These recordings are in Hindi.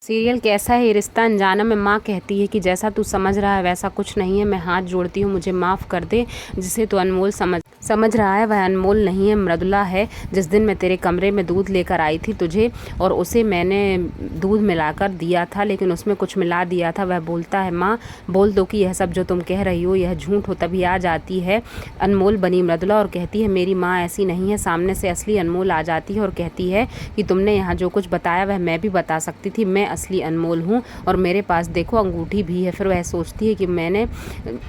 सीरियल कैसा है ये रिश्ता अनजाना में माँ कहती है कि जैसा तू समझ रहा है वैसा कुछ नहीं है। मैं हाथ जोड़ती हूँ, मुझे माफ़ कर दे। जिसे तू अनमोल समझ रहा है वह अनमोल नहीं है, मृदुला है। जिस दिन मैं तेरे कमरे में दूध लेकर आई थी तुझे और उसे मैंने दूध मिलाकर दिया था, लेकिन उसमें कुछ मिला दिया था। वह बोलता है माँ बोल दो कि यह सब जो तुम कह रही हो यह झूठ हो। तभी आ जाती है अनमोल बनी मृदुला और कहती है मेरी माँ ऐसी नहीं है। सामने से असली अनमोल आ जाती है और कहती है कि तुमने यहाँ जो कुछ बताया वह मैं भी बता सकती थी। मैं असली अनमोल हूँ और मेरे पास देखो अंगूठी भी है। फिर वह सोचती है कि मैंने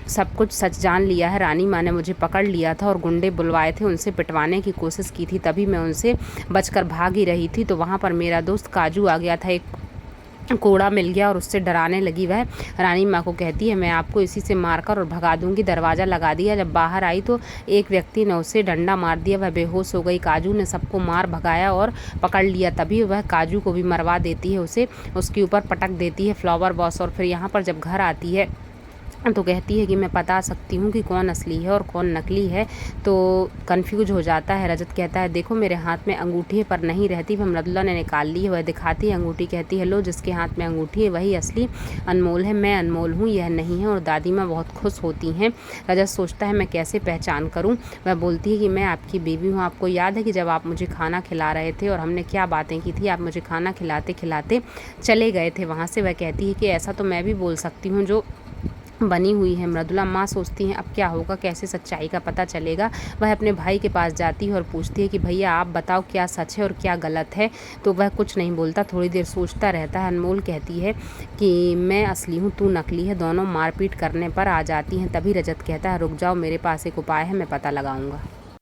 सब कुछ सच जान लिया है। रानी माँ ने मुझे पकड़ लिया था और गुंडे बुलवाए थे, उनसे पिटवाने की कोशिश की थी। तभी मैं उनसे बचकर भाग ही रही थी तो वहाँ पर मेरा दोस्त काजू आ गया था। एक कोड़ा मिल गया और उससे डराने लगी। वह रानी माँ को कहती है मैं आपको इसी से मारकर और भगा दूंगी। दरवाज़ा लगा दिया। जब बाहर आई तो एक व्यक्ति ने उसे डंडा मार दिया, वह बेहोश हो गई। काजू ने सबको मार भगाया और पकड़ लिया। तभी वह काजू को भी मरवा देती है, उसे उसके ऊपर पटक देती है फ्लावर बॉस। और फिर यहाँ पर जब घर आती है तो कहती है कि मैं बता सकती हूँ कि कौन असली है और कौन नकली है। तो कंफ्यूज हो जाता है। रजत कहता है देखो मेरे हाथ में अंगूठी है पर नहीं रहती, वह मृदुला ने निकाल ली है। वह दिखाती है अंगूठी, कहती है लो जिसके हाथ में अंगूठी है वही असली अनमोल है। मैं अनमोल हूँ, यह नहीं है। और दादी माँ बहुत खुश होती हैं। रजत सोचता है मैं कैसे पहचान करूँ। वह बोलती है कि मैं आपकी बेबी हूँ। आपको याद है कि जब आप मुझे खाना खिला रहे थे और हमने क्या बातें की थी, आप मुझे खाना खिलाते खिलाते चले गए थे वहाँ से। वह कहती है कि ऐसा तो मैं भी बोल सकती हूँ जो बनी हुई है। मृदुला माँ सोचती हैं अब क्या होगा, कैसे सच्चाई का पता चलेगा। वह अपने भाई के पास जाती है और पूछती है कि भैया आप बताओ क्या सच है और क्या गलत है। तो वह कुछ नहीं बोलता, थोड़ी देर सोचता रहता है। अनमोल कहती है कि मैं असली हूँ, तू नकली है। दोनों मारपीट करने पर आ जाती हैं। तभी रजत कहता है रुक जाओ, मेरे पास एक उपाय है, मैं पता लगाऊंगा।